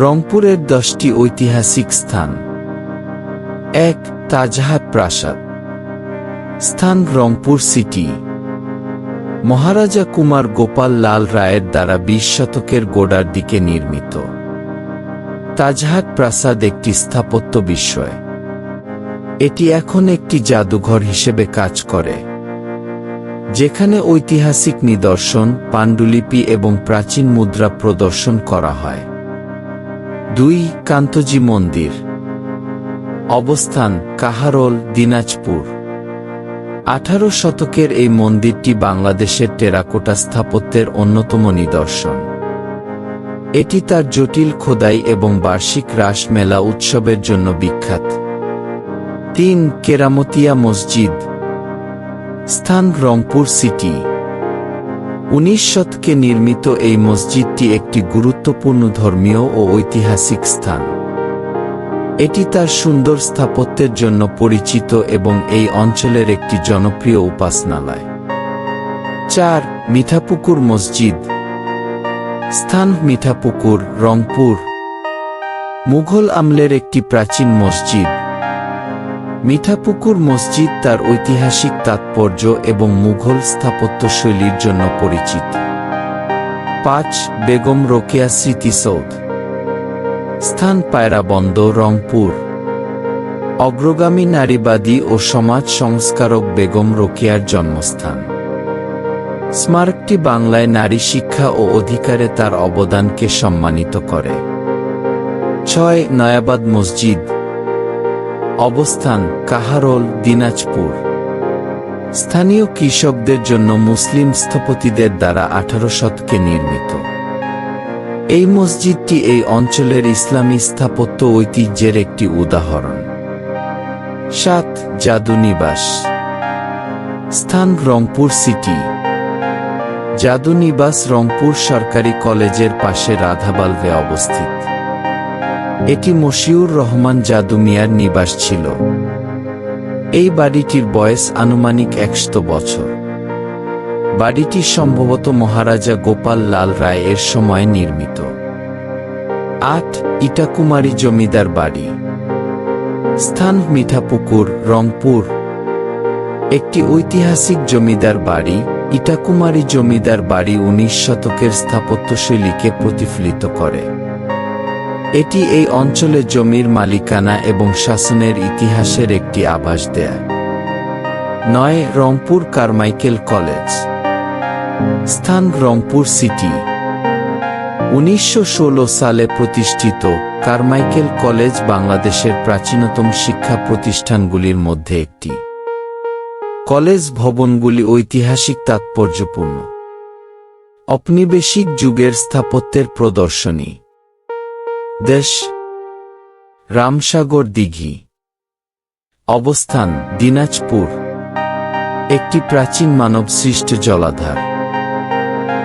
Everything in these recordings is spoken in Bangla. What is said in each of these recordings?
রংপুরের 10টি ঐতিহাসিক স্থান। 1. তাজহাট প্রাসাদ। স্থান রংপুর সিটি। মহারাজা কুমার গোপাল লাল রায়ের দ্বারা 20 শতকের গোড়ার দিকে নির্মিত তাজহাট প্রাসাদ একটি স্থাপত্য বিস্ময়। এটি এখন একটি জাদুঘর হিসেবে কাজ করে, যেখানে ঐতিহাসিক নিদর্শন, পাণ্ডুলিপি এবং প্রাচীন মুদ্রা প্রদর্শন করা হয়। 2. কান্তজি মন্দির। অবস্থান কাহারোল, দিনাজপুর। 18 শতকের এই মন্দিরটি বাংলাদেশের টেরাকোটা স্থাপত্যের অন্যতম নিদর্শন। এটি তার জটিল খোদাই এবং বার্ষিক রাস মেলা উৎসবের জন্য বিখ্যাত। 3. কেরামতিয়া মসজিদ। স্থান রংপুর সিটি। 19 শতকে নির্মিত এই মসজিদটি একটি গুরুত্বপূর্ণ ধর্মীয় ও ঐতিহাসিক স্থান। এটি তার সুন্দর স্থাপত্যের জন্য পরিচিত এবং এই অঞ্চলের একটি জনপ্রিয় উপাসনালয়। 4. মিঠাপুকুর মসজিদ। স্থান মিঠাপুকুর, রংপুর। মুঘল আমলের একটি প্রাচীন মসজিদ। মিঠাপুকুর মসজিদ তার ঐতিহাসিক তাৎপর্য এবং মুঘল স্থাপত্যশৈলীর জন্য পরিচিত। 5. বেগম রোকেয়া স্মৃতিসৌধ। স্থান পায়রাবন্দ, রংপুর। অগ্রগামী নারীবাদী ও সমাজ সংস্কারক বেগম রোকেয়ার জন্মস্থান। স্মারকটি বাংলায় নারী শিক্ষা ও অধিকারে তার অবদানকে সম্মানিত করে। 6. নয়াবাদ মসজিদ। অবস্থান কাহারোল, দিনাজপুর। স্থানীয় কৃষকদের জন্য মুসলিম স্থপতিদের দ্বারা 18 শতকে নির্মিত। এই মসজিদটি এই অঞ্চলের ইসলামী স্থাপত্য ঐতিহ্যের একটি উদাহরণ। 7. জাদু নিবাস। স্থান রংপুর সিটি। জাদু নিবাস রংপুর সরকারি কলেজের পাশে রাধাবালভে অবস্থিত। এটি মশিউর রহমান জাদু মিয়ার নিবাস ছিল। এই বাড়িটির বয়স আনুমানিক 100 বছর। বাড়িটি সম্ভবত মহারাজা গোপাল লাল রায় এর সময় নির্মিত। 8. ইটাকুমারী জমিদার বাড়ি। স্থান মিঠাপুকুর, রংপুর। একটি ঐতিহাসিক জমিদার বাড়ি, ইটাকুমারী জমিদার বাড়ি 19 শতকের স্থাপত্যশৈলীকে প্রতিফলিত করে। এটি এই অঞ্চলে জমির মালিকানা এবং শাসনের ইতিহাসের একটি আভাস দেয়। 9. Rangpur Carmichael college. স্থান রংপুর সিটি। 1916 সালে প্রতিষ্ঠিত কারমাইকেল কলেজ বাংলাদেশের প্রাচীনতম শিক্ষা প্রতিষ্ঠানগুলির মধ্যে একটি। কলেজ ভবনগুলি ঐতিহাসিক তাৎপর্যপূর্ণ। ঔপনিবেশিক যুগের স্থাপত্যের প্রদর্শনী। দেশ রামসাগর দিঘি। অবস্থান দিনাজপুর। একটি প্রাচীন মানবসৃষ্ট জলাধার।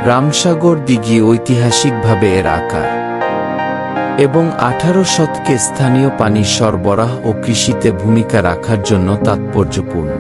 রামসাগর দিঘি ঐতিহাসিকভাবে এর আকার এবং 18 শতকে স্থানীয় পানি সরবরাহ ও কৃষিতে ভূমিকা রাখার জন্য তাৎপর্যপূর্ণ।